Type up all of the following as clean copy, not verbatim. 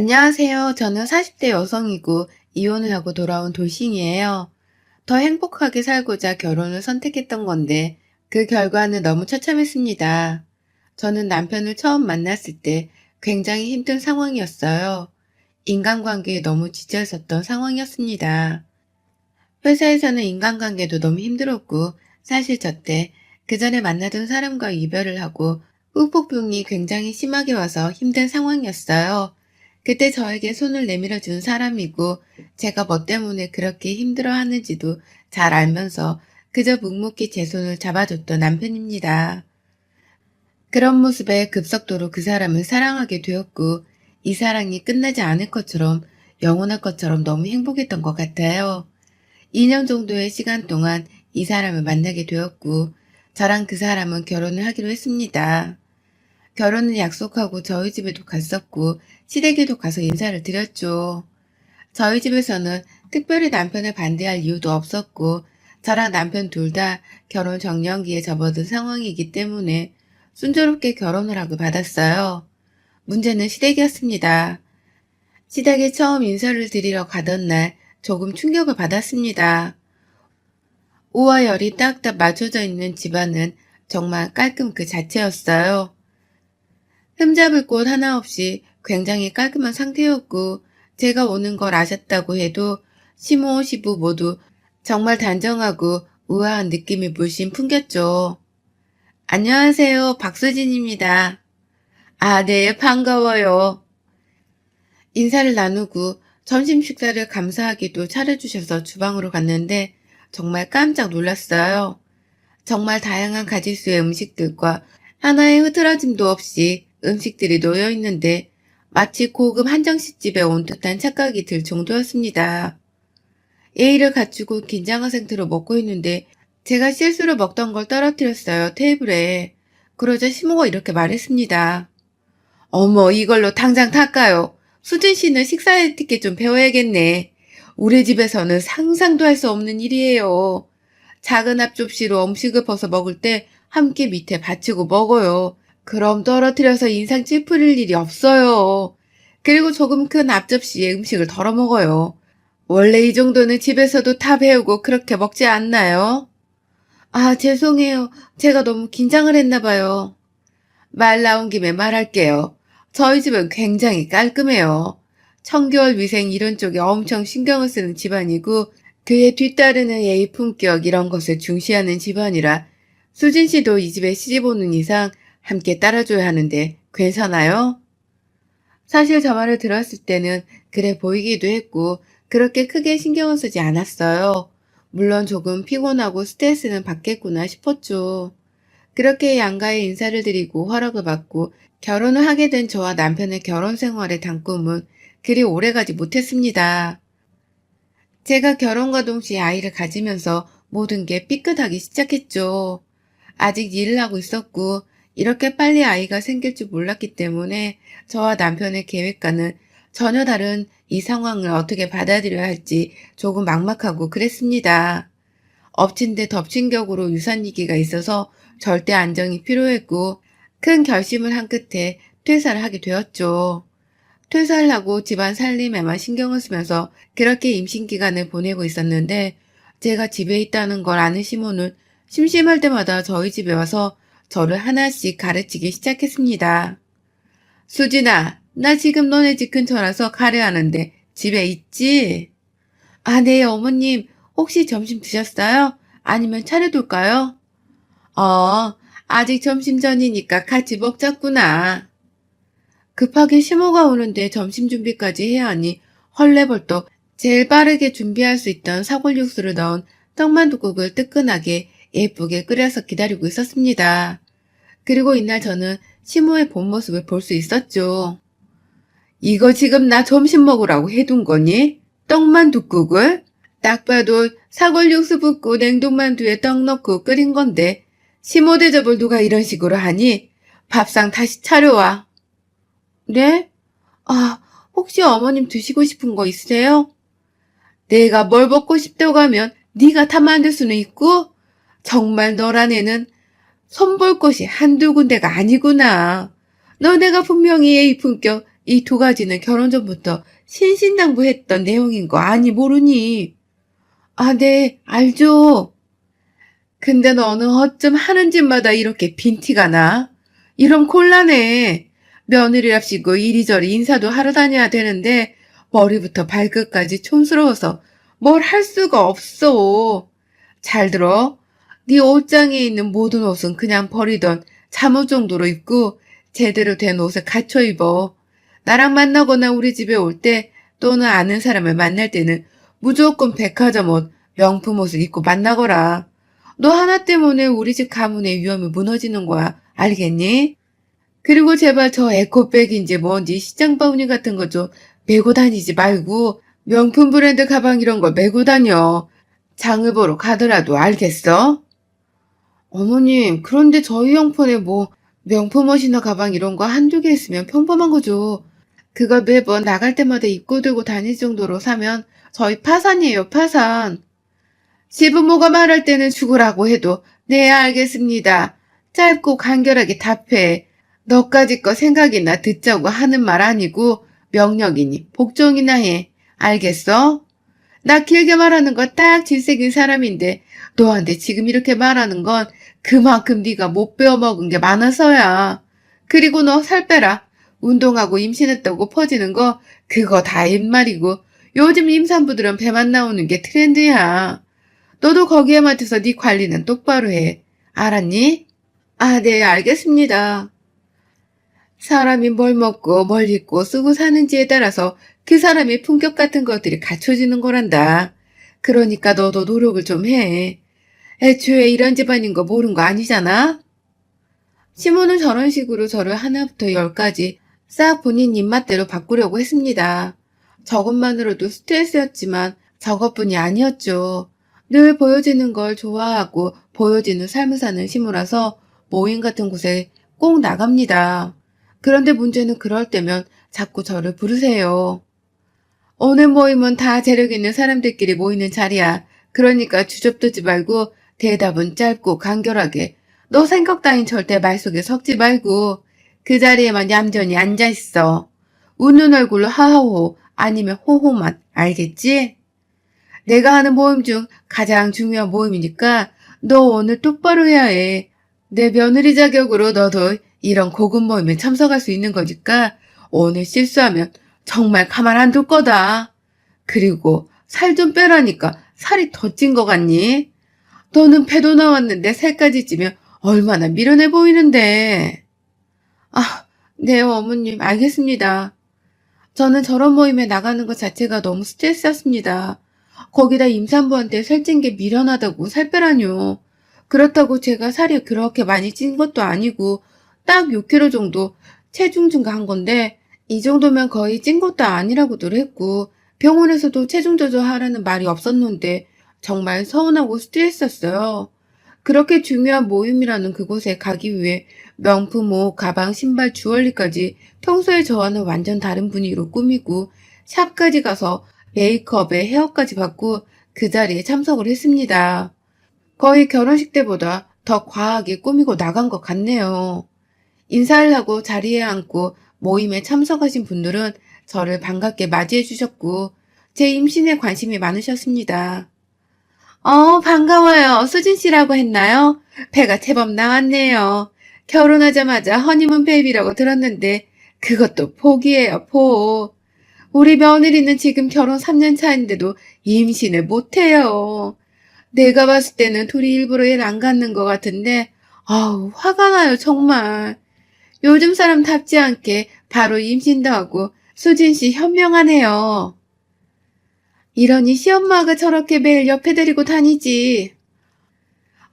안녕하세요. 저는 40대 여성이고 이혼을 하고 돌아온 돌싱이에요. 더 행복하게 살고자 결혼을 선택했던 건데 그 결과는 너무 처참했습니다. 저는 남편을 처음 만났을 때 굉장히 힘든 상황이었어요. 인간관계에 너무 지쳐 있었던 상황이었습니다. 회사에서는 인간관계도 너무 힘들었고 사실 저 때 그 전에 만나던 사람과 이별을 하고 후폭풍이 굉장히 심하게 와서 힘든 상황이었어요. 그때 저에게 손을 내밀어 준 사람이고 제가 뭐 때문에 그렇게 힘들어 하는지도 잘 알면서 그저 묵묵히 제 손을 잡아줬던 남편입니다. 그런 모습에 급속도로 그 사람을 사랑하게 되었고 이 사랑이 끝나지 않을 것처럼 영원할 것처럼 너무 행복했던 것 같아요. 2년 정도의 시간 동안 이 사람을 만나게 되었고 저랑 그 사람은 결혼을 하기로 했습니다. 결혼을 약속하고 저희 집에도 갔었고 시댁에도 가서 인사를 드렸죠. 저희 집에서는 특별히 남편을 반대할 이유도 없었고 저랑 남편 둘 다 결혼 정년기에 접어든 상황이기 때문에 순조롭게 결혼을 하고 받았어요. 문제는 시댁이었습니다. 시댁에 처음 인사를 드리러 가던 날 조금 충격을 받았습니다. 우와 열이 딱딱 맞춰져 있는 집안은 정말 깔끔 그 자체였어요. 흠잡을 곳 하나 없이 굉장히 깔끔한 상태였고 제가 오는 걸 아셨다고 해도 시모, 시부 모두 정말 단정하고 우아한 느낌이 물씬 풍겼죠. 안녕하세요. 박수진입니다. 아, 네, 반가워요. 인사를 나누고 점심 식사를 감사하게도 차려주셔서 주방으로 갔는데 정말 깜짝 놀랐어요. 정말 다양한 가짓수의 음식들과 하나의 흐트러짐도 없이 음식들이 놓여 있는데 마치 고급 한정식집에 온 듯한 착각이 들 정도였습니다. 예의를 갖추고 긴장한 상태로 먹고 있는데 제가 실수로 먹던 걸 떨어뜨렸어요, 테이블에. 그러자 시모가 이렇게 말했습니다. 어머, 이걸로 당장 닦아요. 수진 씨는 식사 에티켓 좀 배워야겠네. 우리 집에서는 상상도 할 수 없는 일이에요. 작은 앞접시로 음식을 벗어 먹을 때 함께 밑에 받치고 먹어요. 그럼 떨어뜨려서 인상 찌푸릴 일이 없어요. 그리고 조금 큰 앞접시에 음식을 덜어 먹어요. 원래 이 정도는 집에서도 다 배우고 그렇게 먹지 않나요? 아, 죄송해요. 제가 너무 긴장을 했나 봐요. 말 나온 김에 말할게요. 저희 집은 굉장히 깔끔해요. 청결, 위생 이런 쪽에 엄청 신경을 쓰는 집안이고 그에 뒤따르는 예의 품격 이런 것을 중시하는 집안이라 수진 씨도 이 집에 시집 오는 이상 함께 따라줘야 하는데 괜찮아요? 사실 저 말을 들었을 때는 그래 보이기도 했고 그렇게 크게 신경을 쓰지 않았어요. 물론 조금 피곤하고 스트레스는 받겠구나 싶었죠. 그렇게 양가에 인사를 드리고 허락을 받고 결혼을 하게 된 저와 남편의 결혼 생활의 단꿈은 그리 오래가지 못했습니다. 제가 결혼과 동시에 아이를 가지면서 모든 게 삐끗하기 시작했죠. 아직 일을 하고 있었고 이렇게 빨리 아이가 생길 줄 몰랐기 때문에 저와 남편의 계획과는 전혀 다른 이 상황을 어떻게 받아들여야 할지 조금 막막하고 그랬습니다. 엎친 데 덮친 격으로 유산위기가 있어서 절대 안정이 필요했고 큰 결심을 한 끝에 퇴사를 하게 되었죠. 퇴사를 하고 집안 살림에만 신경을 쓰면서 그렇게 임신 기간을 보내고 있었는데 제가 집에 있다는 걸 아는 시모는 심심할 때마다 저희 집에 와서 저를 하나씩 가르치기 시작했습니다. 수진아, 나 지금 너네 집 근처라서 가려 하는데 집에 있지? 아, 네, 어머님. 혹시 점심 드셨어요? 아니면 차려둘까요? 어, 아직 점심 전이니까 같이 먹자꾸나. 급하게 시모가 오는데 점심 준비까지 해야 하니 헐레벌떡 제일 빠르게 준비할 수 있던 사골 육수를 넣은 떡만둣국을 뜨끈하게 예쁘게 끓여서 기다리고 있었습니다. 그리고 이날 저는 시모의 본 모습을 볼 수 있었죠. 이거 지금 나 점심 먹으라고 해둔 거니? 떡만둣국을? 딱 봐도 사골 육수 붓고 냉동만두에 떡 넣고 끓인 건데 시모 대접을 누가 이런 식으로 하니? 밥상 다시 차려와. 네? 아, 혹시 어머님 드시고 싶은 거 있으세요? 내가 뭘 먹고 싶다고 하면 네가 다 만들 수는 있고? 정말 너란 애는 손볼 곳이 한두 군데가 아니구나. 너네가 분명히 예의 품격 이 두 가지는 결혼 전부터 신신당부했던 내용인 거 아니 모르니? 아, 네, 알죠. 근데 너는 어쩜 하는 짓마다 이렇게 빈티가 나? 이런 곤란해. 며느리랍시고 이리저리 인사도 하러 다녀야 되는데 머리부터 발끝까지 촌스러워서 뭘 할 수가 없어. 잘 들어. 네 옷장에 있는 모든 옷은 그냥 버리던 잠옷 정도로 입고 제대로 된 옷을 갖춰 입어. 나랑 만나거나 우리 집에 올 때 또는 아는 사람을 만날 때는 무조건 백화점 옷, 명품 옷을 입고 만나거라. 너 하나 때문에 우리 집 가문의 위험이 무너지는 거야. 알겠니? 그리고 제발 저 에코백인지 뭔지 시장 바구니 같은 거 좀 메고 다니지 말고 명품 브랜드 가방 이런 거 메고 다녀. 장을 보러 가더라도 알겠어? 어머님, 그런데 저희 형편에 뭐 명품 옷이나 가방 이런 거 한두 개 있으면 평범한 거죠. 그걸 매번 나갈 때마다 입고 들고 다닐 정도로 사면 저희 파산이에요, 파산. 시부모가 말할 때는 죽으라고 해도 네, 알겠습니다. 짧고 간결하게 답해. 너까지 거 생각이나 듣자고 하는 말 아니고 명령이니 복종이나 해. 알겠어? 나 길게 말하는 거 딱 질색인 사람인데 너한테 지금 이렇게 말하는 건 그만큼 네가 못 배워먹은 게 많아서야. 그리고 너 살 빼라. 운동하고 임신했다고 퍼지는 거 그거 다 옛말이고 요즘 임산부들은 배만 나오는 게 트렌드야. 너도 거기에 맞춰서 네 관리는 똑바로 해. 알았니? 아, 네, 알겠습니다. 사람이 뭘 먹고 뭘 입고 쓰고 사는지에 따라서 그 사람의 품격 같은 것들이 갖춰지는 거란다. 그러니까 너도 노력을 좀 해. 애초에 이런 집안인 거 모르는 거 아니잖아? 시모는 저런 식으로 저를 하나부터 열까지 싹 본인 입맛대로 바꾸려고 했습니다. 저것만으로도 스트레스였지만 저것뿐이 아니었죠. 늘 보여지는 걸 좋아하고 보여지는 삶을 사는 시모라서 모임 같은 곳에 꼭 나갑니다. 그런데 문제는 그럴 때면 자꾸 저를 부르세요. 오늘 모임은 다 재력 있는 사람들끼리 모이는 자리야. 그러니까 주접두지 말고 대답은 짧고 간결하게. 너 생각 따윈 절대 말 속에 섞지 말고 그 자리에만 얌전히 앉아있어. 웃는 얼굴로 하하호 아니면 호호만. 알겠지? 내가 하는 모임 중 가장 중요한 모임이니까 너 오늘 똑바로 해야 해. 내 며느리 자격으로 너도 이런 고급 모임에 참석할 수 있는 거니까 오늘 실수하면 정말 가만 안 둘 거다. 그리고 살 좀 빼라니까 살이 더 찐 거 같니? 너는 배도 나왔는데 살까지 찌면 얼마나 미련해 보이는데. 아, 네, 어머님, 알겠습니다. 저는 저런 모임에 나가는 것 자체가 너무 스트레스였습니다. 거기다 임산부한테 살찐 게 미련하다고 살 빼라뇨. 그렇다고 제가 살이 그렇게 많이 찐 것도 아니고 딱 6kg 정도 체중 증가한 건데 이 정도면 거의 찐 것도 아니라고들 했고 병원에서도 체중 조절하라는 말이 없었는데 정말 서운하고 스트레스였어요. 그렇게 중요한 모임이라는 그곳에 가기 위해 명품 옷, 가방, 신발, 주얼리까지 평소에 저와는 완전 다른 분위기로 꾸미고 샵까지 가서 메이크업에 헤어까지 받고 그 자리에 참석을 했습니다. 거의 결혼식 때보다 더 과하게 꾸미고 나간 것 같네요. 인사를 하고 자리에 앉고 모임에 참석하신 분들은 저를 반갑게 맞이해 주셨고 제 임신에 관심이 많으셨습니다. 반가워요. 수진 씨라고 했나요? 배가 제법 나왔네요. 결혼하자마자 허니문 베이비라고 들었는데 그것도 포기예요, 포. 우리 며느리는 지금 결혼 3년 차인데도 임신을 못해요. 내가 봤을 때는 둘이 일부러 일 안 갖는 것 같은데 아우 화가 나요 정말. 요즘 사람답지 않게 바로 임신도 하고 수진 씨 현명하네요. 이러니 시엄마가 저렇게 매일 옆에 데리고 다니지.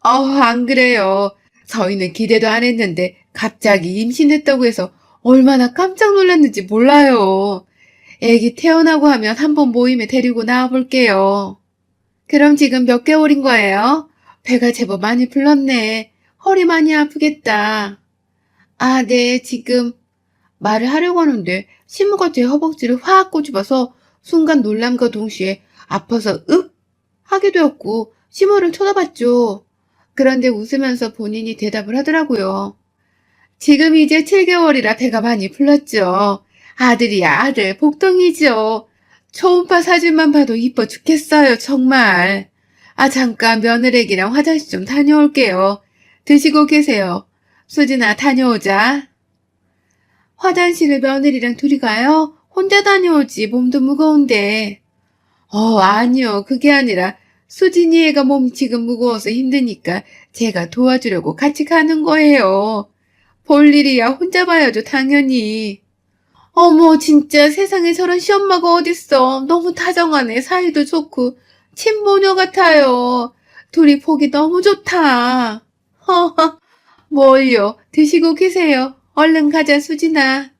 안 그래요. 저희는 기대도 안 했는데 갑자기 임신했다고 해서 얼마나 깜짝 놀랐는지 몰라요. 애기 태어나고 하면 한번 모임에 데리고 나와볼게요. 그럼 지금 몇 개월인 거예요? 배가 제법 많이 불렀네. 허리 많이 아프겠다. 아, 네, 지금 말을 하려고 하는데 시무가 제 허벅지를 확 꼬집어서 순간 놀람과 동시에 아파서 윽 하게 되었고 시무를 쳐다봤죠. 그런데 웃으면서 본인이 대답을 하더라고요. 지금 이제 7개월이라 배가 많이 불렀죠. 아들이야, 아들. 복덩이죠. 초음파 사진만 봐도 이뻐 죽겠어요, 정말. 아, 잠깐 며느리랑 화장실 좀 다녀올게요. 드시고 계세요. 수진아, 다녀오자. 화장실을 며느리랑 둘이 가요? 혼자 다녀오지, 몸도 무거운데. 아니요. 그게 아니라 수진이 애가 몸이 지금 무거워서 힘드니까 제가 도와주려고 같이 가는 거예요. 볼 일이야 혼자 봐야죠, 당연히. 어머, 진짜 세상에 저런 시엄마가 어딨어. 너무 다정하네. 사이도 좋고 친모녀 같아요. 둘이 보기 너무 좋다. 허허, 뭘요? 드시고 계세요. 얼른 가자, 수진아.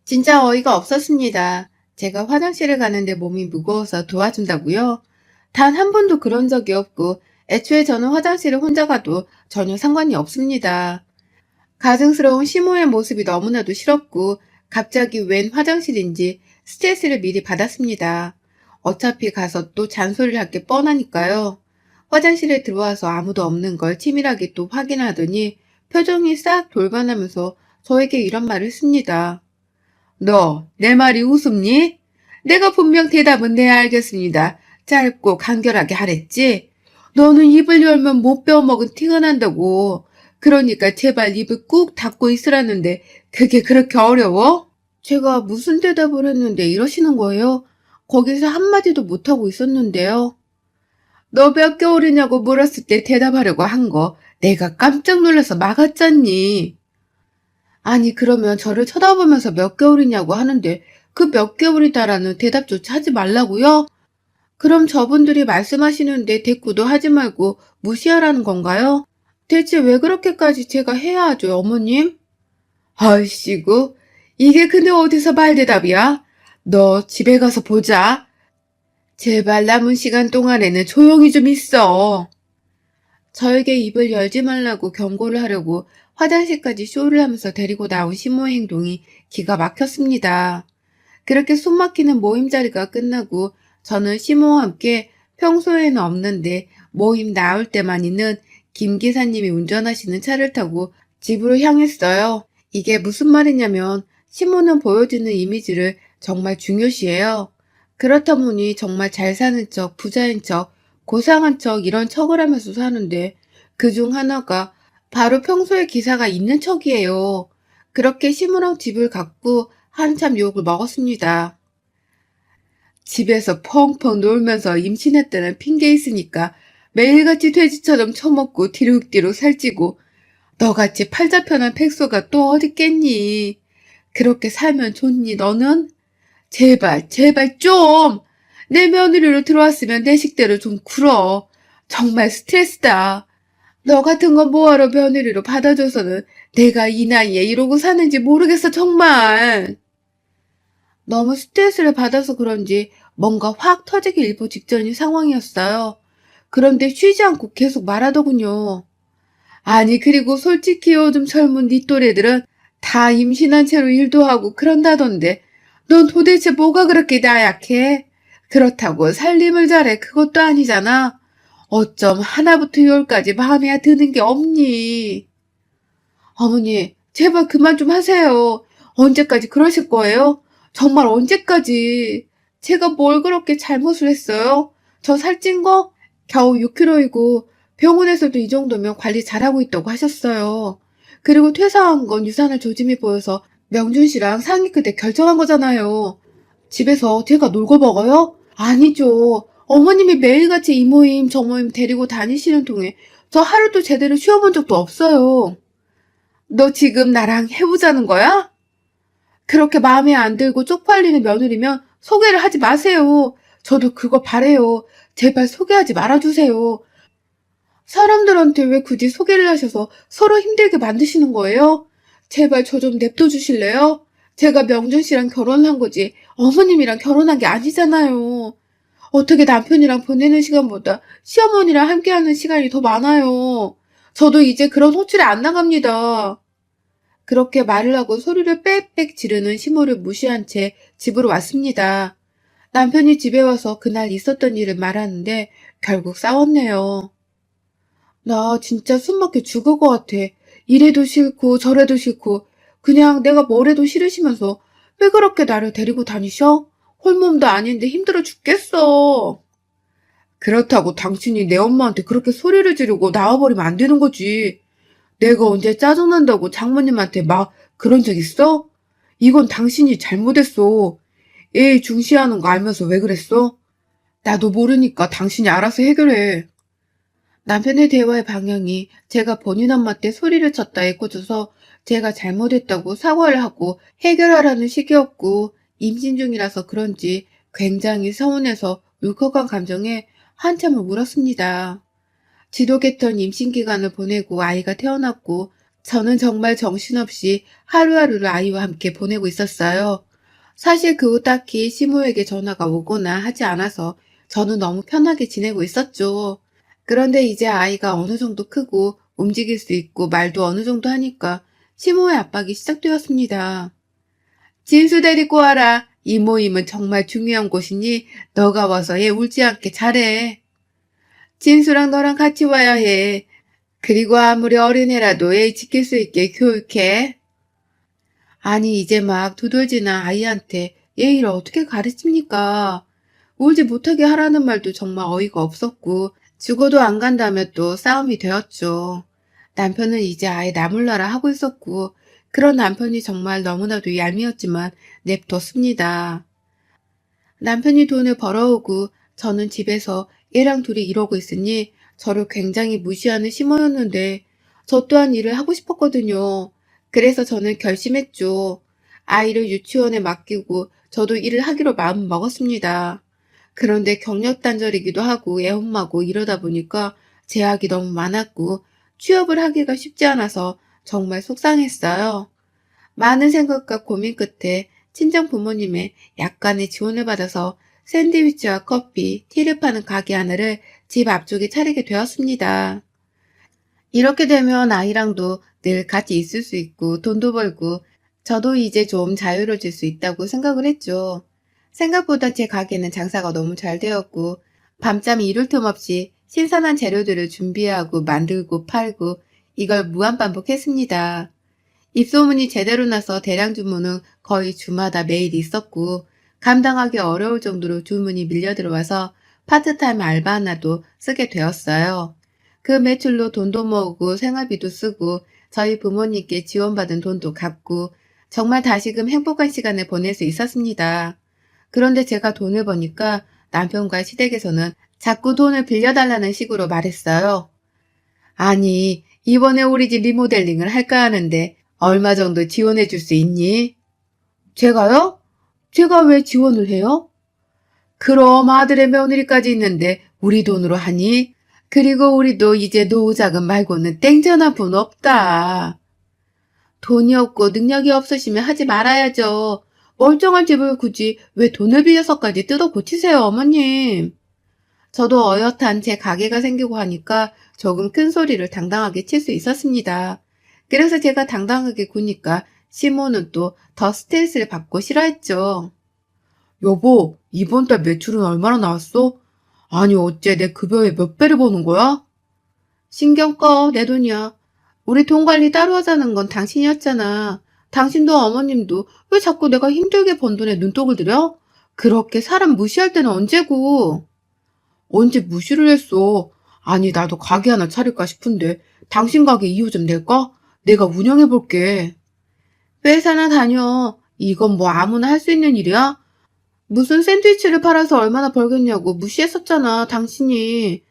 진짜 어이가 없었습니다. 제가 화장실을 가는데 몸이 무거워서 도와준다고요? 단 한 번도 그런 적이 없고 애초에 저는 화장실을 혼자 가도 전혀 상관이 없습니다. 가증스러운 시모의 모습이 너무나도 싫었고 갑자기 웬 화장실인지 스트레스를 미리 받았습니다. 어차피 가서 또 잔소리를 할 게 뻔하니까요. 화장실에 들어와서 아무도 없는 걸 치밀하게 또 확인하더니 표정이 싹 돌변하면서 저에게 이런 말을 했습니다. 너, 내 말이 우습니? 내가 분명 대답은 내야 알겠습니다. 짧고 간결하게 하랬지? 너는 입을 열면 못 베어먹은 티가 난다고. 그러니까 제발 입을 꾹 닫고 있으라는데 그게 그렇게 어려워? 제가 무슨 대답을 했는데 이러시는 거예요? 거기서 한마디도 못하고 있었는데요. 너 몇 개월이냐고 물었을 때 대답하려고 한 거 내가 깜짝 놀라서 막았잖니. 아니 그러면 저를 쳐다보면서 몇 개월이냐고 하는데 그 몇 개월이다라는 대답조차 하지 말라고요? 그럼 저분들이 말씀하시는데 대꾸도 하지 말고 무시하라는 건가요? 대체 왜 그렇게까지 제가 해야 하죠, 어머님? 아이씨구, 이게 근데 어디서 말대답이야? 너 집에 가서 보자. 제발 남은 시간 동안에는 조용히 좀 있어. 저에게 입을 열지 말라고 경고를 하려고 화장실까지 쇼를 하면서 데리고 나온 시모의 행동이 기가 막혔습니다. 그렇게 숨막히는 모임 자리가 끝나고 저는 시모와 함께 평소에는 없는데 모임 나올 때만 있는 김 기사님이 운전하시는 차를 타고 집으로 향했어요. 이게 무슨 말이냐면 시모는 보여주는 이미지를 정말 중요시해요. 그렇다 보니 정말 잘 사는 척, 부자인 척, 고상한 척 이런 척을 하면서 사는데 그중 하나가 바로 평소에 기사가 있는 척이에요. 그렇게 시모랑 집을 갔고 한참 욕을 먹었습니다. 집에서 펑펑 놀면서 임신했다는 핑계 있으니까 매일같이 돼지처럼 처먹고 뒤룩뒤룩 살찌고 너같이 팔자편한 백소가 또 어딨겠니? 그렇게 살면 좋니 너는? 제발 제발 좀! 내 며느리로 들어왔으면 내 식대로 좀 굴어. 정말 스트레스다. 너 같은 건 뭐하러 며느리로 받아줘서는 내가 이 나이에 이러고 사는지 모르겠어 정말. 너무 스트레스를 받아서 그런지 뭔가 확 터지기 일보 직전인 상황이었어요. 그런데 쉬지 않고 계속 말하더군요. 아니 그리고 솔직히 요즘 젊은 니 또래들은 다 임신한 채로 일도 하고 그런다던데 넌 도대체 뭐가 그렇게 나약해? 그렇다고 살림을 잘해 그것도 아니잖아. 어쩜 하나부터 열까지 마음에 드는 게 없니? 어머니 제발 그만 좀 하세요. 언제까지 그러실 거예요? 정말 언제까지? 제가 뭘 그렇게 잘못을 했어요? 저 살찐 거? 겨우 6kg이고 병원에서도 이 정도면 관리 잘하고 있다고 하셨어요. 그리고 퇴사한 건 유산할 조짐이 보여서 명준 씨랑 상의 그때 결정한 거잖아요. 집에서 제가 놀고 먹어요? 아니죠. 어머님이 매일같이 이 모임 저 모임 데리고 다니시는 동에 저 하루도 제대로 쉬어본 적도 없어요. 너 지금 나랑 해보자는 거야? 그렇게 마음에 안 들고 쪽팔리는 며느리면 소개를 하지 마세요. 저도 그거 바래요. 제발 소개하지 말아주세요. 사람들한테 왜 굳이 소개를 하셔서 서로 힘들게 만드시는 거예요? 제발 저 좀 냅둬 주실래요? 제가 명준 씨랑 결혼한 거지 어머님이랑 결혼한 게 아니잖아요. 어떻게 남편이랑 보내는 시간보다 시어머니랑 함께하는 시간이 더 많아요. 저도 이제 그런 호출에 안 나갑니다. 그렇게 말을 하고 소리를 빽빽 지르는 시모를 무시한 채 집으로 왔습니다. 남편이 집에 와서 그날 있었던 일을 말하는데 결국 싸웠네요. 나 진짜 숨 막혀 죽을 것 같아. 이래도 싫고 저래도 싫고 그냥 내가 뭘 해도 싫으시면서 왜 그렇게 나를 데리고 다니셔? 홀몸도 아닌데 힘들어 죽겠어. 그렇다고 당신이 내 엄마한테 그렇게 소리를 지르고 나와버리면 안 되는 거지. 내가 언제 짜증난다고 장모님한테 막 그런 적 있어? 이건 당신이 잘못했어. 애 중시하는 거 알면서 왜 그랬어? 나도 모르니까 당신이 알아서 해결해. 남편의 대화의 방향이 제가 본인 엄마한테 소리를 쳤다에 꽂혀서 제가 잘못했다고 사과를 하고 해결하라는 식이었고, 임신 중이라서 그런지 굉장히 서운해서 울컥한 감정에 한참을 울었습니다. 지독했던 임신 기간을 보내고 아이가 태어났고, 저는 정말 정신없이 하루하루를 아이와 함께 보내고 있었어요. 사실 그 후 딱히 시모에게 전화가 오거나 하지 않아서 저는 너무 편하게 지내고 있었죠. 그런데 이제 아이가 어느 정도 크고 움직일 수 있고 말도 어느 정도 하니까 시모의 압박이 시작되었습니다. 진수 데리고 와라. 이 모임은 정말 중요한 곳이니 너가 와서 얘 울지 않게 잘해. 진수랑 너랑 같이 와야 해. 그리고 아무리 어린애라도 애 지킬 수 있게 교육해. 아니 이제 막 두들지는 아이한테 예의를 어떻게 가르칩니까? 울지 못하게 하라는 말도 정말 어이가 없었고, 죽어도 안 간다며 또 싸움이 되었죠. 남편은 이제 아예 나몰라라 하고 있었고, 그런 남편이 정말 너무나도 얄미웠지만 냅뒀습니다. 남편이 돈을 벌어오고 저는 집에서 얘랑 둘이 이러고 있으니 저를 굉장히 무시하는 시모였는데, 저 또한 일을 하고 싶었거든요. 그래서 저는 결심했죠. 아이를 유치원에 맡기고 저도 일을 하기로 마음 먹었습니다. 그런데 경력 단절이기도 하고 애엄마고 이러다 보니까 제약이 너무 많았고 취업을 하기가 쉽지 않아서 정말 속상했어요. 많은 생각과 고민 끝에 친정 부모님의 약간의 지원을 받아서 샌드위치와 커피, 티를 파는 가게 하나를 집 앞쪽에 차리게 되었습니다. 이렇게 되면 아이랑도 늘 같이 있을 수 있고 돈도 벌고 저도 이제 좀 자유로워질 수 있다고 생각을 했죠. 생각보다 제 가게는 장사가 너무 잘 되었고 밤잠 이룰 틈 없이 신선한 재료들을 준비하고 만들고 팔고 이걸 무한반복했습니다. 입소문이 제대로 나서 대량 주문은 거의 주마다 매일 있었고 감당하기 어려울 정도로 주문이 밀려 들어와서 파트타임 알바 하나도 쓰게 되었어요. 그 매출로 돈도 모으고 생활비도 쓰고 저희 부모님께 지원받은 돈도 갚고 정말 다시금 행복한 시간을 보낼 수 있었습니다. 그런데 제가 돈을 버니까 남편과 시댁에서는 자꾸 돈을 빌려달라는 식으로 말했어요. 아니, 이번에 우리 집 리모델링을 할까 하는데 얼마 정도 지원해 줄 수 있니? 제가요? 제가 왜 지원을 해요? 그럼 아들의 며느리까지 있는데 우리 돈으로 하니? 그리고 우리도 이제 노후자금 말고는 땡전한 분 없다. 돈이 없고 능력이 없으시면 하지 말아야죠. 멀쩡한 집을 굳이 왜 돈을 빌려서까지 뜯어 고치세요, 어머님. 저도 어엿한 제 가게가 생기고 하니까 조금 큰 소리를 당당하게 칠 수 있었습니다. 그래서 제가 당당하게 구니까 시모는 또 더 스트레스를 받고 싫어했죠. 여보, 이번 달 매출은 얼마나 나왔어? 아니, 어째 내 급여의 몇 배를 버는 거야? 신경 꺼, 내 돈이야. 우리 돈 관리 따로 하자는 건 당신이었잖아. 당신도 어머님도 왜 자꾸 내가 힘들게 번 돈에 눈독을 들여? 그렇게 사람 무시할 때는 언제고? 언제 무시를 했어? 아니, 나도 가게 하나 차릴까 싶은데 당신 가게 이유 좀 낼까? 내가 운영해볼게. 회사나 다녀. 이건 뭐 아무나 할 수 있는 일이야? 무슨 샌드위치를 팔아서 얼마나 벌겠냐고 무시했었잖아, 당신이.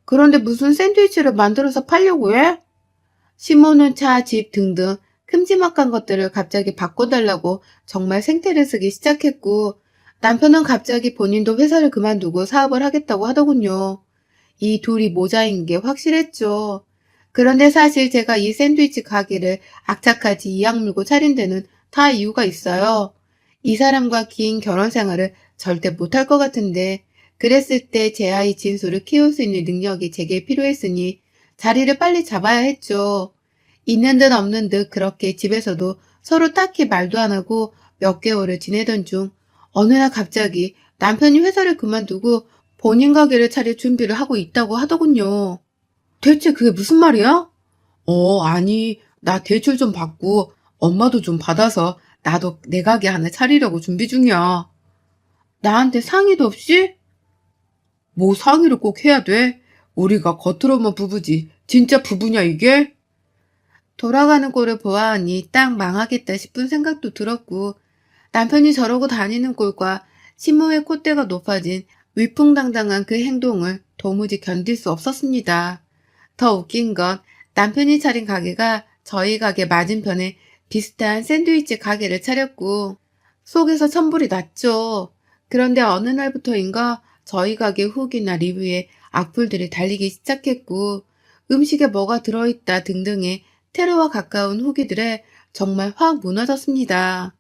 그런데 무슨 샌드위치를 만들어서 팔려고 해? 시모는 차, 집 등등 큼지막한 것들을 갑자기 바꿔달라고 정말 생태를 쓰기 시작했고, 남편은 갑자기 본인도 회사를 그만두고 사업을 하겠다고 하더군요. 이 둘이 모자인 게 확실했죠. 그런데 사실 제가 이 샌드위치 가게를 악착같이 이악 물고 차린 데는 다 이유가 있어요. 이 사람과 긴 결혼 생활을 절대 못할 것 같은데, 그랬을 때 제 아이 진수를 키울 수 있는 능력이 제게 필요했으니 자리를 빨리 잡아야 했죠. 있는 듯 없는 듯 그렇게 집에서도 서로 딱히 말도 안 하고 몇 개월을 지내던 중 어느 날 갑자기 남편이 회사를 그만두고 본인 가게를 차릴 준비를 하고 있다고 하더군요. 대체 그게 무슨 말이야? 아니, 나 대출 좀 받고 엄마도 좀 받아서 나도 내 가게 하나 차리려고 준비 중이야. 나한테 상의도 없이? 뭐 상의를 꼭 해야 돼? 우리가 겉으로만 부부지. 진짜 부부냐 이게? 돌아가는 꼴을 보아하니 딱 망하겠다 싶은 생각도 들었고 남편이 저러고 다니는 꼴과 신모의 콧대가 높아진 위풍당당한 그 행동을 도무지 견딜 수 없었습니다. 더 웃긴 건 남편이 차린 가게가 저희 가게 맞은편에 비슷한 샌드위치 가게를 차렸고 속에서 천불이 났죠. 그런데 어느 날부터인가 저희 가게 후기나 리뷰에 악플들이 달리기 시작했고 음식에 뭐가 들어있다 등등의 테러와 가까운 후기들에 정말 확 무너졌습니다.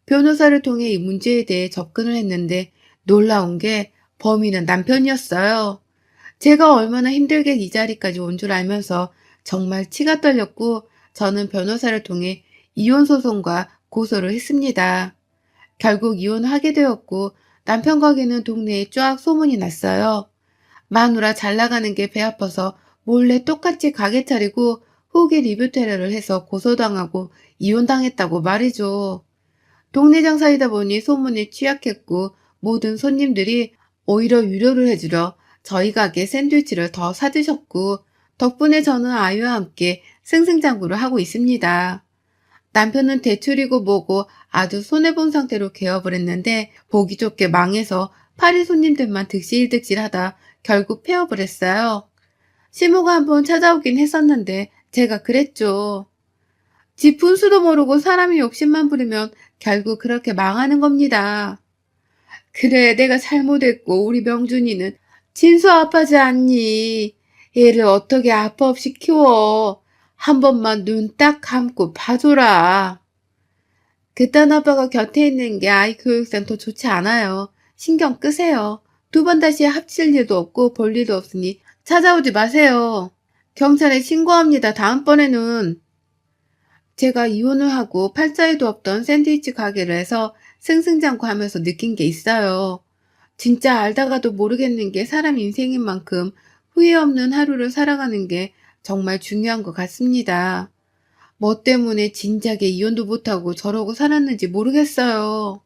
변호사를 통해 이 문제에 대해 접근을 했는데 놀라운 게 범인은 남편이었어요. 제가 얼마나 힘들게 이 자리까지 온 줄 알면서 정말 치가 떨렸고 저는 변호사를 통해 이혼 소송과 고소를 했습니다. 결국 이혼하게 되었고 남편 가게는 동네에 쫙 소문이 났어요. 마누라 잘 나가는 게 배 아파서 몰래 똑같이 가게 차리고 후기 리뷰 테러를 해서 고소당하고 이혼당했다고 말이죠. 동네 장사이다 보니 소문에 취약했고 모든 손님들이 오히려 위로를 해주려 저희 가게 샌드위치를 더 사드셨고 덕분에 저는 아이와 함께 승승장구를 하고 있습니다. 남편은 대출이고 뭐고 아주 손해본 상태로 개업을 했는데 보기 좋게 망해서 파리 손님들만 득실득실하다 결국 폐업을 했어요. 시모가 한번 찾아오긴 했었는데 제가 그랬죠. 지 분수도 모르고 사람이 욕심만 부리면 결국 그렇게 망하는 겁니다. 그래, 내가 잘못했고 우리 명준이는 진수 아파하지 않니? 얘를 어떻게 아빠 없이 키워? 한 번만 눈 딱 감고 봐줘라. 그딴 아빠가 곁에 있는 게 아이 교육상 더 좋지 않아요. 신경 끄세요. 두 번 다시 합칠 일도 없고 볼 일도 없으니 찾아오지 마세요. 경찰에 신고합니다. 다음번에는. 제가 이혼을 하고 팔자에도 없던 샌드위치 가게를 해서 승승장구 하면서 느낀 게 있어요. 진짜 알다가도 모르겠는 게 사람 인생인 만큼 후회 없는 하루를 살아가는 게 정말 중요한 것 같습니다. 뭐 때문에 진작에 이혼도 못하고 저러고 살았는지 모르겠어요.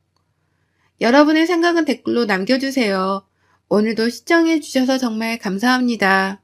여러분의 생각은 댓글로 남겨주세요. 오늘도 시청해주셔서 정말 감사합니다.